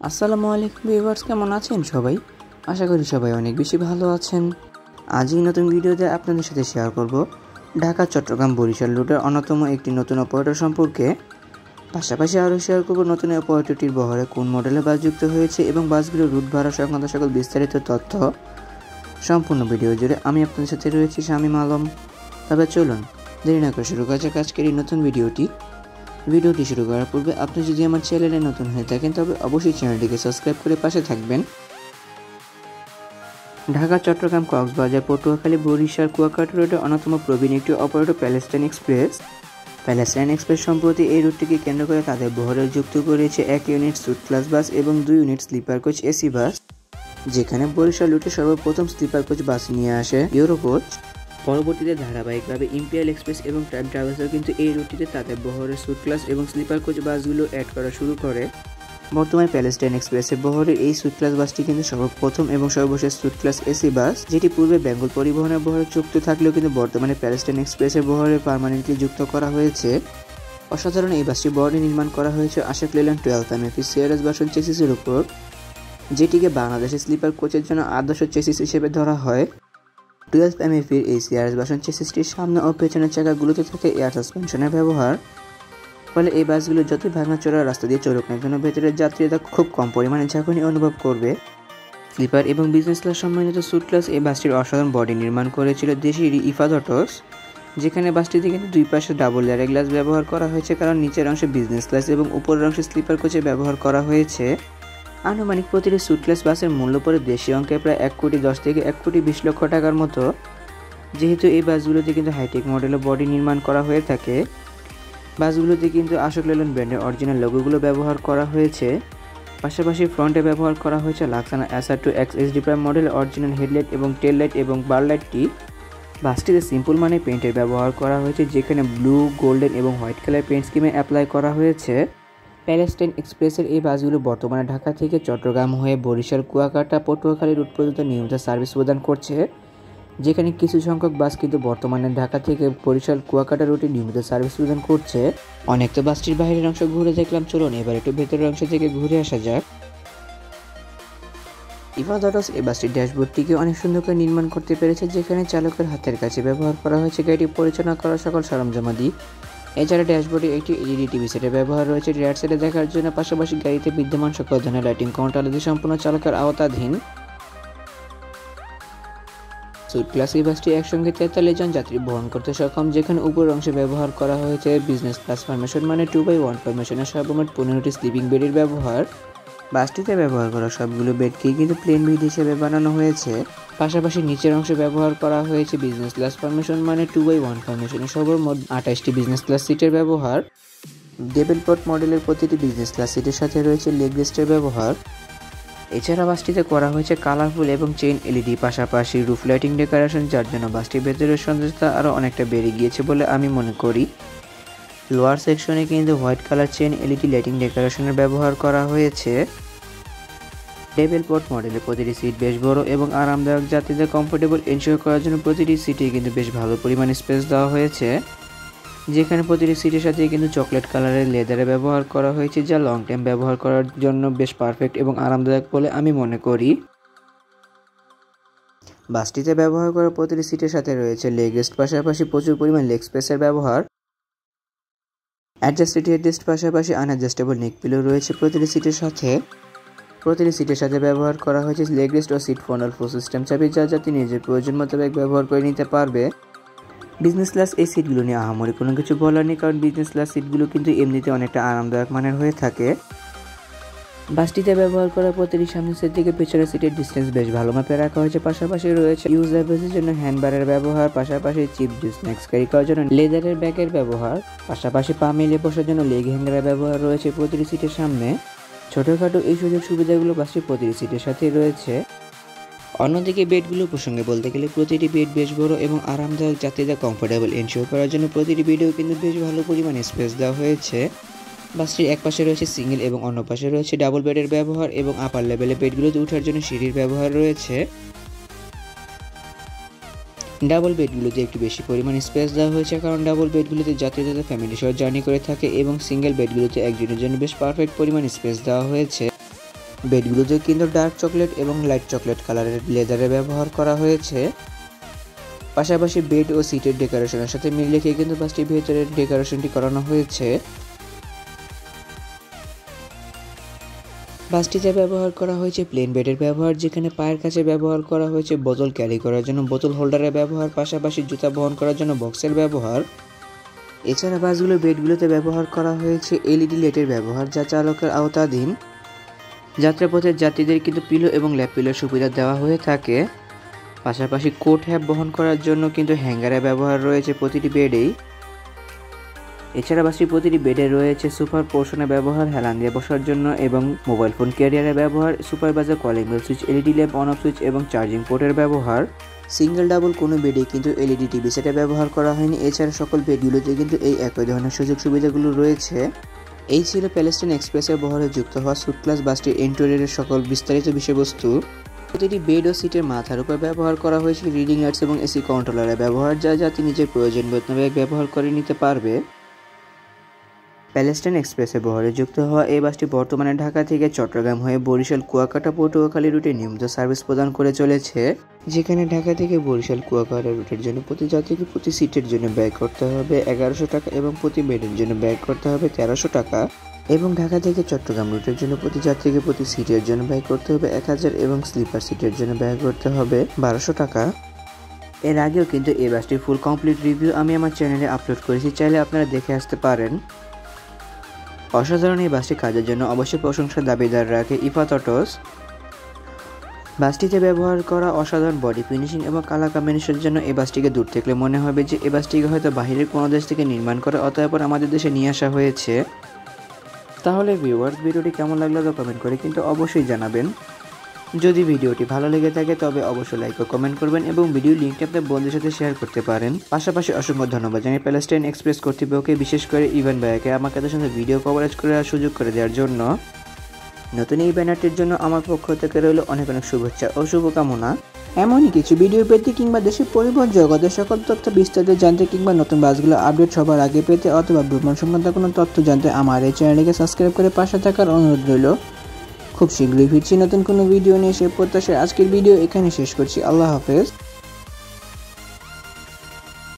আসসালামু আলাইকুম ভিউয়ার্স, কেমন আছেন সবাই? আশা করি সবাই অনেক বেশি ভালো আছেন। আজই নতুন ভিডিওতে আপনাদের সাথে শেয়ার করব ঢাকা চট্টগ্রাম বরিশাল রুটের অন্যতম একটি নতুন অপারেটর সম্পর্কে। পাশাপাশি আরও শেয়ার করব নতুন অপারেটরটির বহরে কোন মডেলের বাস যুক্ত হয়েছে এবং বাসগুলোর রুট ভাড়া সংক্রান্ত সকল বিস্তারিত তথ্য। সম্পূর্ণ ভিডিও জুড়ে আমি আপনাদের সাথে রয়েছি শামীম আলম। তবে চলুন দেরি না করে শুরু করা যাক আজকের এই নতুন ভিডিওটি শুরু করার পূর্বে আপনি যদি আমার চ্যানেলে নতুন হয়ে থাকেন তবে অবশ্যই চ্যানেলটিকে সাবস্ক্রাইব করে পাশে থাকবেন। ঢাকা চট্টগ্রাম কক্সবাজার পটুয়াখালী বরিশাল কুয়াকাটা রোডের অন্যতম প্রবীণ একটি অপারেটর প্যালেস্টাইন এক্সপ্রেস সম্প্রতি এই রুটটিকে কেন্দ্র করে তাদের বহরে যুক্ত করেছে 1 ইউনিট সুট ক্লাস বাস এবং 2 unit sleeper coach AC bus, যেখানে বরিশাল রুটে সর্বপ্রথম স্লিপার কোচ বাস নিয়ে আসে ইউরো কোচ। পরবর্তীতে ধারাবাহিকভাবে ইম্পেরিয়াল এক্সপ্রেস এবং টাইম ট্রাভেলসও কিন্তু এই রুটটিতে তাদের বহরের সুট ক্লাস এবং স্লিপার কোচ বাসগুলো অ্যাড করা শুরু করে। বর্তমানে প্যালেস্টাইন এক্সপ্রেসের বহরের এই সুট ক্লাস বাসটি কিন্তু সর্বপ্রথম এবং সর্বশেষ সুট ক্লাস এসি বাস, যেটি পূর্বে বেঙ্গল পরিবহনের বহরে যুক্ত থাকলেও কিন্তু বর্তমানে প্যালেস্টাইন এক্সপ্রেসের বহরে পার্মানেন্টলি যুক্ত করা হয়েছে। অসাধারণ এই বাসটি বহরে নির্মাণ করা হয়েছে আশাক লেল্যান্ড 12 MFE সিআরএস ভার্সন চেসিসের উপর, যেটিকে বাংলাদেশের স্লিপার কোচের জন্য আদর্শ চেসিস হিসেবে ধরা হয়। 12 MFE এই সিআরএস ভার্সন চেসিসটির সামনে ও পেছনের চাকাগুলোতে থাকে এয়ার সাসপেনশনের ব্যবহার, ফলে এই বাসগুলো যতই ভাঙাচোরা রাস্তা দিয়ে চলুক না কেন ভেতরের যাত্রীরা খুব কম পরিমাণে ঝাঁকুনি অনুভব করবে। স্লিপার এবং বিজনেস ক্লাস সম্মানিত সুট ক্লাস এই বাসটির অসাধারণ বডি নির্মাণ করেছিল দেশি ইফাদটস, যেখানে বাসটিতে কিন্তু দুই পাশে ডাবল লেয়ারের গ্লাস ব্যবহার করা হয়েছে, কারণ নিচের অংশে বিজনেস ক্লাস এবং উপরের অংশে স্লিপার কোচে ব্যবহার করা হয়েছে। আনুমানিক প্রতিটি সুট ক্লাস বাসের মূল্য পড়ে দেশীয় অঙ্কে প্রায় 1,10 থেকে 1,20 লক্ষ টাকার মতো। যেহেতু এই বাসগুলোতে কিন্তু হাইটেক মডেলের বডি নির্মাণ করা হয়ে থাকে, বাসগুলোতে কিন্তু আশোক লেল্যান্ড ব্র্যান্ডের অরিজিনাল লোগোগুলো ব্যবহার করা হয়েছে। পাশাপাশি ফ্রন্টে ব্যবহার করা হয়েছে লাক্সানা SR2 XSD প্রাইম মডেলের অরিজিনাল হেডলাইট এবং টেল লাইট এবং বার লাইটটি। বাসটিতে সিম্পল মানে পেইন্টের ব্যবহার করা হয়েছে, যেখানে ব্লু, গোল্ডেন এবং হোয়াইট কালার পেইন্ট স্কিমে অ্যাপ্লাই করা হয়েছে। প্যালেস্টাইন এক্সপ্রেসের এই বাসগুলো বর্তমানে ঢাকা থেকে চট্টগ্রাম হয়ে বরিশাল, কুয়াকাটা, পটুয়াখালী রুট পর্যন্ত নিয়মিত সার্ভিস প্রদান করছে, যেখানে কিছু সংখ্যক বাস কিন্তু বর্তমানে ঢাকা থেকে বরিশাল, কুয়াকাটা রুটে নিয়মিত সার্ভিস প্রদান করছে। অনেক তো বাসটির বাইরের অংশ ঘুরে দেখলাম, চলুন এবার একটু ভেতরের অংশ থেকে ঘুরে আসা যাক। ইভাদটস এই বাসটির ড্যাশবোর্ডটিকে অনেক সুন্দর করে নির্মাণ করতে পেরেছে, যেখানে চালকের হাতের কাছে ব্যবহার করা হয়েছে গাড়িটি পরিচালনা করার সকল সরঞ্জামাদি। এছাড়া ড্যাশবোর্ডে একটি এলইডি টিভি সেটের ব্যবহার রয়েছে রিয়ার সাইডে দেখার জন্য, পাশাপাশি গাড়িতে বিদ্যমান সকল ধরনের লাইটিং কন্ট্রোল সম্পূর্ণ চালকের আওতাধীন। সুট ক্লাস এই বাসটি একসঙ্গে 43 জন যাত্রী বহন করতে সক্ষম, যেখানে উপরের অংশে ব্যবহার করা হয়েছে বিজনেস ক্লাস ফরমেশন মানে 2x1 ফরমেশনের সর্বমোট 15টি স্লিপিং বেডের ব্যবহার। বাসটিতে ব্যবহার করা সবগুলো বেডকেই কিন্তু প্লেন বেড হিসেবে বানানো হয়েছে। পাশাপাশি নিচের অংশে ব্যবহার করা হয়েছে বিজনেস ক্লাস ফরমেশন মানে 2x1 ফরমেশনের সর্বমোট 28টি বিজনেস ক্লাস সিটের ব্যবহার। ডেভিল পট মডেলের প্রতিটি বিজনেস ক্লাস সিটের সাথে রয়েছে লেগ রেস্টের ব্যবহার। এছাড়া বাসটিতে করা হয়েছে কালারফুল এবং চেইন এলইডি, পাশাপাশি রুফ লাইটিং ডেকোরেশন, যার জন্য বাসটির ভেতরের সৌন্দর্যতা আরও অনেকটা বেড়ে গিয়েছে বলে আমি মনে করি। লোয়ার সেকশনে কিন্তু white colour chain LED lighting ডেকোরেশনের ব্যবহার করা হয়েছে। ডেভিল পট মডেলের প্রতিটি সিট বেশ বড় এবং আরামদায়ক, যাত্রীদের কমফোর্টেবল এনশিওর করার জন্য প্রতিটি সিটে কিন্তু বেশ ভালো পরিমাণে স্পেস দেওয়া হয়েছে, যেখানে প্রতিটি সিটের সাথে কিন্তু চকলেট কালারের লেদারে ব্যবহার করা হয়েছে, যা লং টাইম ব্যবহার করার জন্য বেশ পারফেক্ট এবং আরামদায়ক বলে আমি মনে করি। বাসটিতে ব্যবহার করা প্রতিটি সিটের সাথে রয়েছে লেগ রেস্ট, পাশাপাশি প্রচুর পরিমাণ লেগ স্পেসের ব্যবহার। অ্যাডজাস্টেড হেডরেস্ট পাশাপাশি আনঅ্যাডজাস্টেবল নেক পিলো রয়েছে প্রতিটি সিটের সাথে। প্রতিটি সিটের সাথে ব্যবহার করা হয়েছে লেগ রেস্ট ও সিট ফোনাল ফোর সিস্টেম চাবি, যা যাত্রী নিজের প্রয়োজন মোতাবেক ব্যবহার করে নিতে পারবে। বিজনেস ক্লাস এই সিটগুলো নিয়ে আহামরি কোনো কিছু বলার নেই, কারণ বিজনেস ক্লাস সিটগুলো কিন্তু এমনিতে অনেকটা আরামদায়ক মানের হয়ে থাকে। বাসটিতে ব্যবহার করা প্রতিটি সামনের সিট থেকে পেছনের সিটের ডিস্টেন্স বেশ ভালো মাপে রাখা হয়েছে। পাশাপাশি রয়েছে ইউজার বেসের জন্য হ্যান্ডবারের ব্যবহার, পাশাপাশি চিপ স্ন্যাক্স ক্যারি করার জন্য লেদারের ব্যাগের ব্যবহার, পাশাপাশি পা মিলিয়ে বসার জন্য লেগ হ্যাঙ্গারের ব্যবহার রয়েছে প্রতিটি সিটের সামনে। ছোটোখাটো এই সুযোগ সুবিধাগুলো বাসটির প্রতিটি সিটের সাথেই রয়েছে। অন্যদিকে বেডগুলো প্রসঙ্গে বলতে গেলে প্রতিটি বেড বেশ বড় এবং আরামদায়ক, যাত্রীদের কমফোর্টেবল এনশিওর করার জন্য প্রতিটি বেডেও কিন্তু বেশ ভালো পরিমাণে স্পেস দেওয়া হয়েছে। বাসটির এক পাশে রয়েছে সিঙ্গেল এবং অন্য পাশে রয়েছে ডাবল বেডের ব্যবহার, এবং আপার লেভেলে বেডগুলোতে ওঠার জন্য সিঁড়ির ব্যবহার রয়েছে। ডাবল বেডগুলোতে একটু বেশি পরিমাণে স্পেস দেওয়া হয়েছে, কারণ ডাবল বেডগুলোতে যাত্রীরা ফ্যামিলি সহ জার্নি করে থাকে, এবং সিঙ্গেল বেডগুলোতে একজনের জন্য বেশ পারফেক্ট পরিমাণে স্পেস দেওয়া হয়েছে। বেডগুলোতে কিন্তু ডার্ক চকলেট এবং লাইট চকলেট কালারের লেদারের ব্যবহার করা হয়েছে। পাশাপাশি বেড ও সিটের ডেকোরেশনের সাথে মিল রেখে কিন্তু বাসটির ভেতরের ডেকোরেশনটি করানো হয়েছে। বাসটিতে ব্যবহার করা হয়েছে প্লেন বেডের ব্যবহার, যেখানে পায়ের কাছে ব্যবহার করা হয়েছে বোতল ক্যারি করার জন্য বোতল হোল্ডারের ব্যবহার, পাশাপাশি জুতা বহন করার জন্য বক্সের ব্যবহার। এছাড়া বাসগুলোর বেডগুলোতে ব্যবহার করা হয়েছে এলইডি লাইটের ব্যবহার, যা চালকের আওতাধীন। যাত্রাপথের যাত্রীদের কিন্তু পিলো এবং ল্যাপ পিলোর সুবিধা দেওয়া হয়ে থাকে। পাশাপাশি কোট হ্যাপ বহন করার জন্য কিন্তু হ্যাঙ্গারের ব্যবহার রয়েছে প্রতিটি বেডেই। এছাড়া বাসটির প্রতিটি বেডে রয়েছে সুপার পোর্শনের ব্যবহার, হেলান দিয়ে বসার জন্য এবং মোবাইল ফোন ক্যারিয়ারের ব্যবহার, supervisor calling bell switch, LED lamp on off switch এবং চার্জিং পোর্টের ব্যবহার। সিঙ্গেল ডাবল কোনো বেডে কিন্তু এলইডি টিভি সেটের ব্যবহার করা হয়নি। এছাড়া সকল বেডগুলোতে কিন্তু এই একই ধরনের সুযোগ সুবিধাগুলো রয়েছে। এই ছিল প্যালেস্টাইন এক্সপ্রেসের বহরে যুক্ত হওয়া সুট ক্লাস বাসটির ইন্টেরিয়রের সকল বিস্তারিত বিষয়বস্তু। প্রতিটি বেড ও সিটের মাথার উপর ব্যবহার করা হয়েছে রিডিং লাইটস এবং এসি কন্ট্রোলারের ব্যবহার, যা যাত্রী নিজের প্রয়োজন মোতাবেক ব্যবহার করে নিতে পারবে। প্যালেস্টাইন এক্সপ্রেসের বহরে যুক্ত হওয়া এই বাসটি বর্তমানে ঢাকা থেকে চট্টগ্রাম হয়ে বরিশাল কুয়াকাটা পটুয়াখালী রুটে নিয়মিত সার্ভিস প্রদান করে চলেছে, যেখানে ঢাকা থেকে বরিশাল কুয়াকাটা রুটের জন্য প্রতি যাত্রীকে প্রতি সিটের জন্য ব্যয় করতে হবে 1100 টাকা এবং প্রতি বেডের জন্য ব্যয় করতে হবে 1300 টাকা, এবং ঢাকা থেকে চট্টগ্রাম রুটের জন্য প্রতি যাত্রীকে প্রতি সিটের জন্য ব্যয় করতে হবে 1000 এবং স্লিপার সিটের জন্য ব্যয় করতে হবে 1200 টাকা। এর আগেও কিন্তু এই বাসটির ফুল কমপ্লিট রিভিউ আমি আমার চ্যানেলে আপলোড করেছি, চাইলে আপনারা দেখে আসতে পারেন। অসাধারণ এই বাসটি কাজের জন্য অবশ্যই প্রশংসার দাবিদার রাখে ইফাত অটোস। বাসটিতে ব্যবহার করা অসাধারণ বডি ফিনিশিং এবং কালার কম্বিনেশনের জন্য এই বাসটিকে দূর থেকে মনে হবে যে এই বাসটিকে হয়তো বাহিরের কোনো দেশ থেকে নির্মাণ করে অতঃপর আমাদের দেশে নিয়ে আসা হয়েছে। তাহলে ভিউয়ার্স, ভিডিওটি কেমন লাগলো তা কমেন্ট করে কিন্তু অবশ্যই জানাবেন। যদি ভিডিওটি ভালো লেগে থাকে তবে অবশ্যই লাইক ও কমেন্ট করবেন এবং ভিডিওর লিঙ্কটি আপনার বন্ধুদের সাথে শেয়ার করতে পারেন। পাশাপাশি অসংখ্য ধন্যবাদ জানাই প্যালেস্টাইন এক্সপ্রেস কর্তৃপক্ষকে, বিশেষ করে ইভান ভাইয়াকে আমাকে তাদের সাথে ভিডিও কভারেজ করার সুযোগ করে দেওয়ার জন্য। নতুন এই ব্যানারটির জন্য আমার পক্ষ থেকে রইল অনেক অনেক শুভেচ্ছা ও শুভকামনা। এমনই কিছু ভিডিও পেতে কিংবা দেশের পরিবহন জগতের সকল তথ্য বিস্তারিত জানতে কিংবা নতুন বাসগুলো আপডেট সবার আগে পেতে অথবা ভ্রমণ সংক্রান্ত কোনো তথ্য জানতে আমার এই চ্যানেলটিকে সাবস্ক্রাইব করে পাশে থাকার অনুরোধ রইল। খুব শীঘ্রই ফিরছি নতুন কোনো ভিডিও নিয়ে, সে প্রত্যাশায় আজকের ভিডিও এখানে শেষ করছি। আল্লাহ হাফেজ।